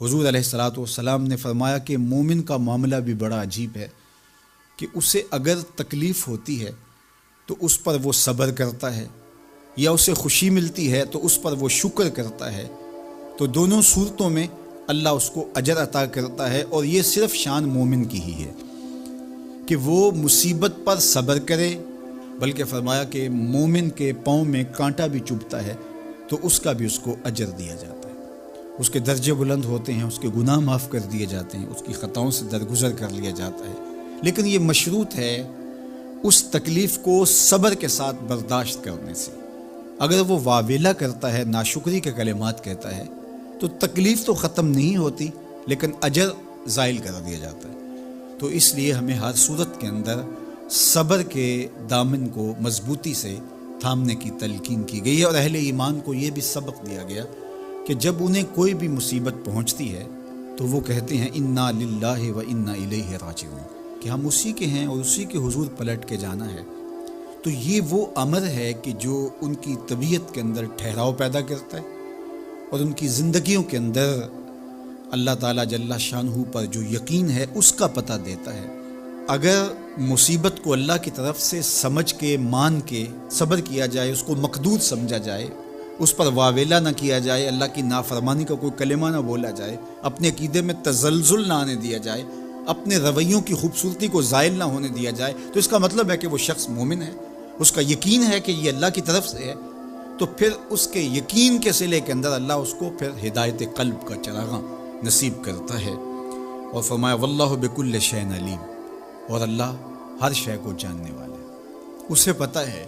حضور علیہ الصلاۃ والسلام نے فرمایا کہ مومن کا معاملہ بھی بڑا عجیب ہے کہ اسے اگر تکلیف ہوتی ہے تو اس پر وہ صبر کرتا ہے، یا اسے خوشی ملتی ہے تو اس پر وہ شکر کرتا ہے، تو دونوں صورتوں میں اللہ اس کو اجر عطا کرتا ہے۔ اور یہ صرف شان مومن کی ہی ہے کہ وہ مصیبت پر صبر کرے، بلکہ فرمایا کہ مومن کے پاؤں میں کانٹا بھی چبھتا ہے تو اس کا بھی اس کو اجر دیا جاتا ہے، اس کے درجے بلند ہوتے ہیں، اس کے گناہ معاف کر دیے جاتے ہیں، اس کی خطاؤں سے درگزر کر لیا جاتا ہے۔ لیکن یہ مشروط ہے اس تکلیف کو صبر کے ساتھ برداشت کرنے سے۔ اگر وہ واویلا کرتا ہے، ناشکری کے کلمات کہتا ہے، تو تکلیف تو ختم نہیں ہوتی لیکن اجر زائل کر دیا جاتا ہے۔ تو اس لیے ہمیں ہر صورت کے اندر صبر کے دامن کو مضبوطی سے تھامنے کی تلقین کی گئی ہے، اور اہل ایمان کو یہ بھی سبق دیا گیا کہ جب انہیں کوئی بھی مصیبت پہنچتی ہے تو وہ کہتے ہیں انا للہ و انا الیہ راجعون، کہ ہم اسی کے ہیں اور اسی کے حضور پلٹ کے جانا ہے۔ تو یہ وہ امر ہے کہ جو ان کی طبیعت کے اندر ٹھہراؤ پیدا کرتا ہے اور ان کی زندگیوں کے اندر اللہ تعالیٰ جل شانہ پر جو یقین ہے اس کا پتہ دیتا ہے۔ اگر مصیبت کو اللہ کی طرف سے سمجھ کے مان کے صبر کیا جائے، اس کو مقدور سمجھا جائے، اس پر واویلا نہ کیا جائے، اللہ کی نافرمانی کا کوئی کلمہ نہ بولا جائے، اپنے عقیدے میں تزلزل نہ آنے دیا جائے، اپنے رویوں کی خوبصورتی کو زائل نہ ہونے دیا جائے، تو اس کا مطلب ہے کہ وہ شخص مومن ہے، اس کا یقین ہے کہ یہ اللہ کی طرف سے ہے۔ تو پھر اس کے یقین کے صلے کے اندر اللہ اس کو پھر ہدایت قلب کا چراغاں نصیب کرتا ہے۔ اور فرمایا واللہ بکل شیء علیم، اور اللہ ہر شے کو جاننے والا ہے، اسے پتہ ہے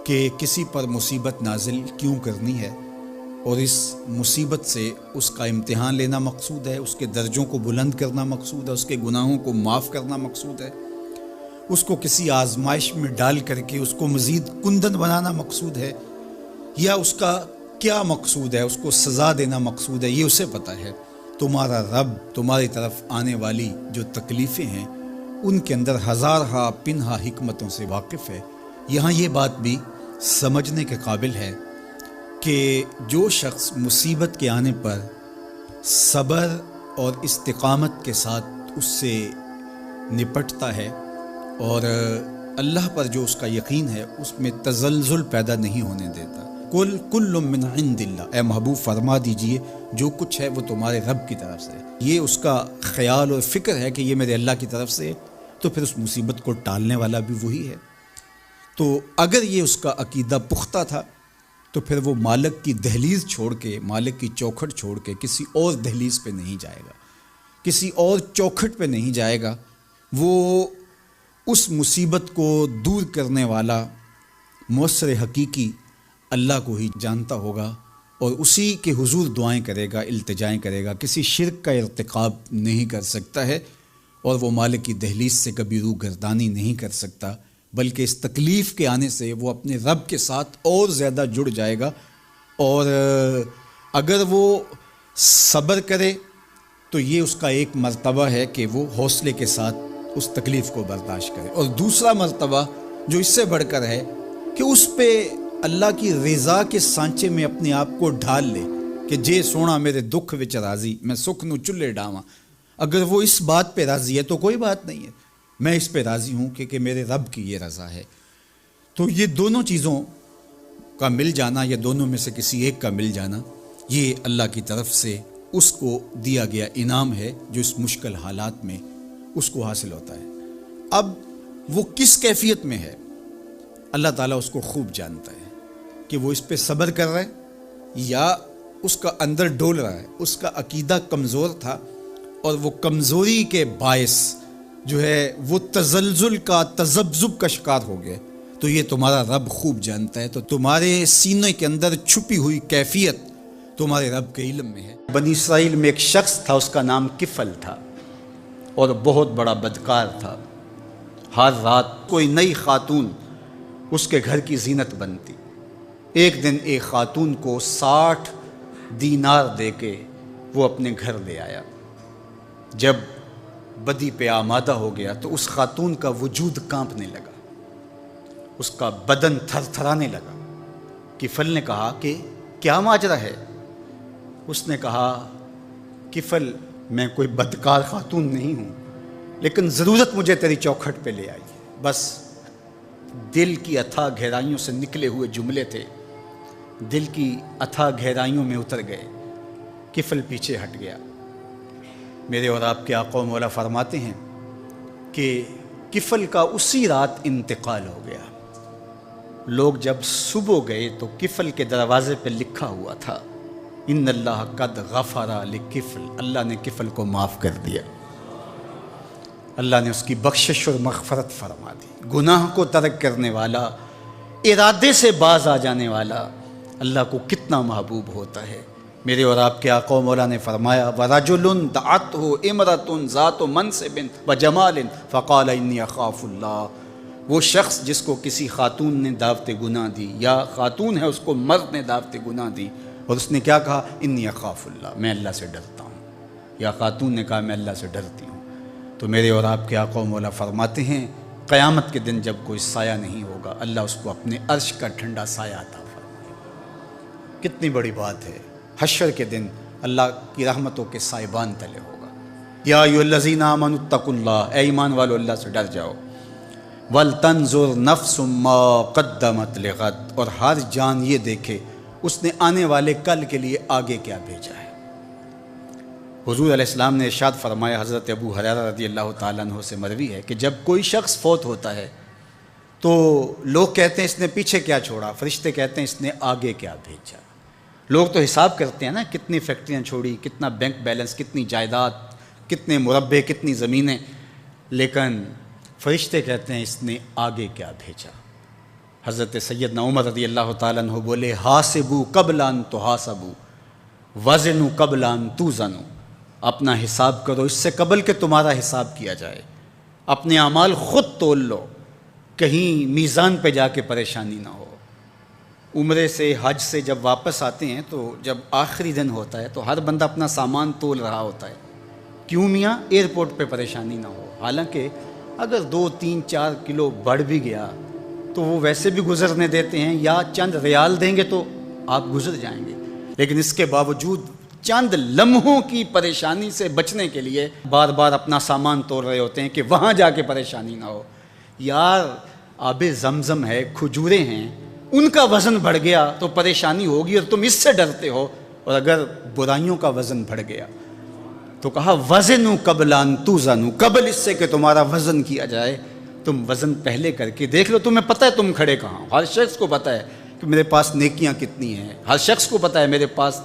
کہ کسی پر مصیبت نازل کیوں کرنی ہے، اور اس مصیبت سے اس کا امتحان لینا مقصود ہے، اس کے درجوں کو بلند کرنا مقصود ہے، اس کے گناہوں کو معاف کرنا مقصود ہے، اس کو کسی آزمائش میں ڈال کر کے اس کو مزید کندن بنانا مقصود ہے، یا اس کا کیا مقصود ہے، اس کو سزا دینا مقصود ہے، یہ اسے پتہ ہے۔ تمہارا رب تمہاری طرف آنے والی جو تکلیفیں ہیں ان کے اندر ہزارہا پنہا حکمتوں سے واقف ہے۔ یہاں یہ بات بھی سمجھنے کے قابل ہے کہ جو شخص مصیبت کے آنے پر صبر اور استقامت کے ساتھ اس سے نپٹتا ہے اور اللہ پر جو اس کا یقین ہے اس میں تزلزل پیدا نہیں ہونے دیتا، کل من عند اللہ، اے محبوب فرما دیجئے جو کچھ ہے وہ تمہارے رب کی طرف سے ہے، یہ اس کا خیال اور فکر ہے کہ یہ میرے اللہ کی طرف سے ہے، تو پھر اس مصیبت کو ٹالنے والا بھی وہی ہے۔ تو اگر یہ اس کا عقیدہ پختہ تھا تو پھر وہ مالک کی دہلیز چھوڑ کے، مالک کی چوکھٹ چھوڑ کے کسی اور دہلیز پہ نہیں جائے گا، کسی اور چوکھٹ پہ نہیں جائے گا، وہ اس مصیبت کو دور کرنے والا مؤثر حقیقی اللہ کو ہی جانتا ہوگا، اور اسی کے حضور دعائیں کرے گا، التجائیں کرے گا، کسی شرک کا ارتکاب نہیں کر سکتا ہے، اور وہ مالک کی دہلیز سے کبھی روح گردانی نہیں کر سکتا، بلکہ اس تکلیف کے آنے سے وہ اپنے رب کے ساتھ اور زیادہ جڑ جائے گا۔ اور اگر وہ صبر کرے تو یہ اس کا ایک مرتبہ ہے کہ وہ حوصلے کے ساتھ اس تکلیف کو برداشت کرے، اور دوسرا مرتبہ جو اس سے بڑھ کر ہے کہ اس پہ اللہ کی رضا کے سانچے میں اپنے آپ کو ڈھال لے کہ جے سونا میرے دکھ وچ راضی، میں سکھ نو چلے ڈاواں۔ اگر وہ اس بات پہ راضی ہے تو کوئی بات نہیں ہے، میں اس پہ راضی ہوں کہ میرے رب کی یہ رضا ہے۔ تو یہ دونوں چیزوں کا مل جانا، یا دونوں میں سے کسی ایک کا مل جانا، یہ اللہ کی طرف سے اس کو دیا گیا انعام ہے جو اس مشکل حالات میں اس کو حاصل ہوتا ہے۔ اب وہ کس کیفیت میں ہے اللہ تعالیٰ اس کو خوب جانتا ہے، کہ وہ اس پہ صبر کر رہا ہے یا اس کا اندر ڈول رہا ہے، اس کا عقیدہ کمزور تھا اور وہ کمزوری کے باعث جو ہے وہ تزلزل کا، تذبذب کا شکار ہو گئے، تو یہ تمہارا رب خوب جانتا ہے۔ تو تمہارے سینے کے اندر چھپی ہوئی کیفیت تمہارے رب کے علم میں ہے۔ بنی اسرائیل میں ایک شخص تھا، اس کا نام کفل تھا، اور بہت بڑا بدکار تھا۔ ہر رات کوئی نئی خاتون اس کے گھر کی زینت بنتی۔ ایک دن ایک خاتون کو 60 دینار دے کے وہ اپنے گھر لے آیا۔ جب بدی پہ آمادہ ہو گیا تو اس خاتون کا وجود کانپنے لگا، اس کا بدن تھر تھرانے لگا۔ کفل نے کہا کہ کیا ماجرا ہے؟ اس نے کہا کفل میں کوئی بدکار خاتون نہیں ہوں، لیکن ضرورت مجھے تیری چوکھٹ پہ لے آئی ہے۔ بس دل کی اتھا گہرائیوں سے نکلے ہوئے جملے تھے، دل کی اتھا گہرائیوں میں اتر گئے، کفل پیچھے ہٹ گیا۔ میرے اور آپ کے آقا و مولا فرماتے ہیں کہ کفل کا اسی رات انتقال ہو گیا۔ لوگ جب صبح گئے تو کفل کے دروازے پہ لکھا ہوا تھا ان اللہ قد غفر لکفل، اللہ نے کفل کو معاف کر دیا، اللہ نے اس کی بخشش اور مغفرت فرما دی۔ گناہ کو ترک کرنے والا، ارادے سے باز آ جانے والا اللہ کو کتنا محبوب ہوتا ہے۔ میرے اور آپ کے آقا و مولا نے فرمایا وَرَجُلٌ دَعَتْهُ امْرَةٌ ذَاتُ مَنْصِبٍ وَجَمَالٍ فَقَالَ إِنِّي أَخَافُ اللَّهَ، وہ شخص جس کو کسی خاتون نے دعوت گناہ دی، یا خاتون ہے اس کو مرد نے دعوت گناہ دی، اور اس نے کیا کہا انی اخاف اللہ، میں اللہ سے ڈرتا ہوں، یا خاتون نے کہا میں اللہ سے ڈرتی ہوں۔ تو میرے اور آپ کے آقا و مولا فرماتے ہیں قیامت کے دن جب کوئی سایہ نہیں ہوگا، اللہ اس کو اپنے عرش کا ٹھنڈا سایہ عطا فرمائے گا۔ کتنی بڑی بات ہے، حشر کے دن اللہ کی رحمتوں کے سائبان تلے ہوگا۔ یا ایھا الذین آمنوا اتقوا اللہ، اے ایمان والو اللہ سے ڈر جاؤ۔ وَلْتَنْظُرْ نَفْسٌ مَّا قَدَّمَتْ لِغَدٍ، اور ہر جان یہ دیکھے اس نے آنے والے کل کے لیے آگے کیا بھیجا ہے۔ حضور علیہ السلام نے ارشاد فرمایا، حضرت ابو ہریرہ رضی اللہ تعالیٰ عنہ سے مروی ہے کہ جب کوئی شخص فوت ہوتا ہے تو لوگ کہتے ہیں اس نے پیچھے کیا چھوڑا، فرشتے کہتے ہیں اس نے آگے کیا بھیجا۔ لوگ تو حساب کرتے ہیں نا، کتنی فیکٹریاں چھوڑی، کتنا بینک بیلنس، کتنی جائیداد، کتنے مربع، کتنی زمینیں، لیکن فرشتے کہتے ہیں اس نے آگے کیا بھیجا۔ حضرت سیدنا عمر رضی اللہ تعالیٰ عنہ بولے حاسبوا قبل ان تحاسبوا وزنوا قبل ان توزنوا، اپنا حساب کرو اس سے قبل کہ تمہارا حساب کیا جائے، اپنے اعمال خود تول لو، کہیں میزان پہ جا کے پریشانی نہ ہو۔ عمرے سے حج سے جب واپس آتے ہیں تو جب آخری دن ہوتا ہے تو ہر بندہ اپنا سامان تول رہا ہوتا ہے، کیوں میاں ایئرپورٹ پہ پریشانی نہ ہو، حالانکہ اگر 2 3 4 کلو بڑھ بھی گیا تو وہ ویسے بھی گزرنے دیتے ہیں، یا چند ریال دیں گے تو آپ گزر جائیں گے، لیکن اس کے باوجود چند لمحوں کی پریشانی سے بچنے کے لیے بار بار اپنا سامان توڑ رہے ہوتے ہیں کہ وہاں جا کے پریشانی نہ ہو۔ یار آب زمزم ہے، کھجوریں ہیں، ان کا وزن بڑھ گیا تو پریشانی ہوگی اور تم اس سے ڈرتے ہو، اور اگر برائیوں کا وزن بڑھ گیا تو کہا وزنوا قبل ان توزنوا، قبل اس سے کہ تمہارا وزن کیا جائے تم وزن پہلے کر کے دیکھ لو، تمہیں پتہ ہے تم کھڑے کہاں ہو۔ ہر شخص کو پتہ ہے کہ میرے پاس نیکیاں کتنی ہیں، ہر شخص کو پتہ ہے میرے پاس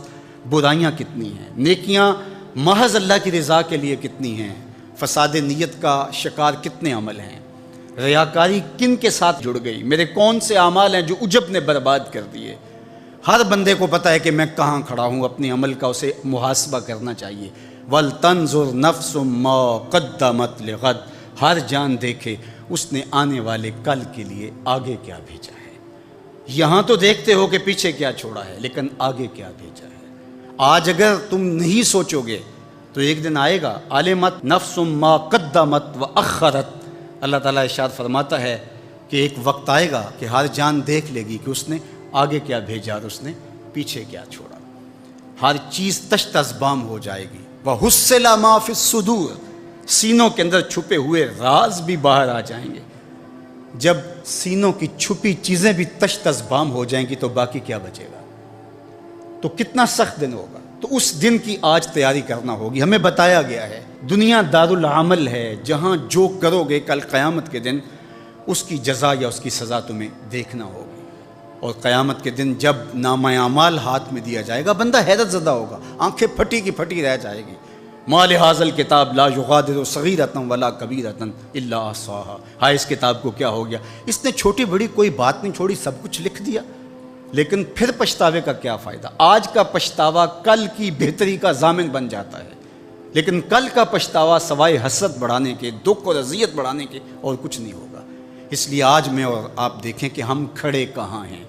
برائیاں کتنی ہیں، نیکیاں محض اللہ کی رضا کے لیے کتنی ہیں، فساد نیت کا شکار کتنے عمل ہیں، ریاکاری کن کے ساتھ جڑ گئی، میرے کون سے اعمال ہیں جو عجب نے برباد کر دیے۔ ہر بندے کو پتہ ہے کہ میں کہاں کھڑا ہوں، اپنے عمل کا اسے محاسبہ کرنا چاہیے۔ وَلْتَنْظُرْ نَفْسٌ مَّا قَدَّمَتْ لِغَدٍ، ہر جان دیکھے اس نے آنے والے کل کے لیے آگے کیا بھیجا ہے۔ یہاں تو دیکھتے ہو کہ پیچھے کیا چھوڑا ہے، لیکن آگے کیا بھیجا ہے۔ آج اگر تم نہیں سوچو گے تو ایک دن آئے گا عَلِمَتْ نَفْسٌ مَّا قَدَّمَتْ وَأَخَّرَتْ، اللہ تعالیٰ ارشاد فرماتا ہے کہ ایک وقت آئے گا کہ ہر جان دیکھ لے گی کہ اس نے آگے کیا بھیجا اور اس نے پیچھے کیا چھوڑا۔ ہر چیز تشت ازبام ہو جائے گی۔ وَحُصِّلَ مَا فِي الصُّدُورِ، سینوں کے اندر چھپے ہوئے راز بھی باہر آ جائیں گے۔ جب سینوں کی چھپی چیزیں بھی تشت ازبام ہو جائیں گی تو باقی کیا بچے گا؟ تو کتنا سخت دن ہوگا۔ تو اس دن کی آج تیاری کرنا ہوگی۔ ہمیں بتایا گیا ہے دنیا دارالعمل ہے، جہاں جو کرو گے کل قیامت کے دن اس کی جزا یا اس کی سزا تمہیں دیکھنا ہوگی۔ اور قیامت کے دن جب نامہ اعمال ہاتھ میں دیا جائے گا بندہ حیرت زدہ ہوگا، آنکھیں پھٹی کی پھٹی رہ جائے گی۔ ما لہذا الکتاب لا یغادر صغیرۃ ولا کبیرۃ الا احصاها، ہائے اس کتاب کو کیا ہو گیا، اس نے چھوٹی بڑی کوئی بات نہیں چھوڑی، سب کچھ لکھ دیا۔ لیکن پھر پچھتاوے کا کیا فائدہ؟ آج کا پچھتاوا کل کی بہتری کا ضامن بن جاتا ہے، لیکن کل کا پچھتاوا سوائے حسرت بڑھانے کے، دکھ اور اذیت بڑھانے کے اور کچھ نہیں ہوگا۔ اس لیے آج میں اور آپ دیکھیں کہ ہم کھڑے کہاں ہیں۔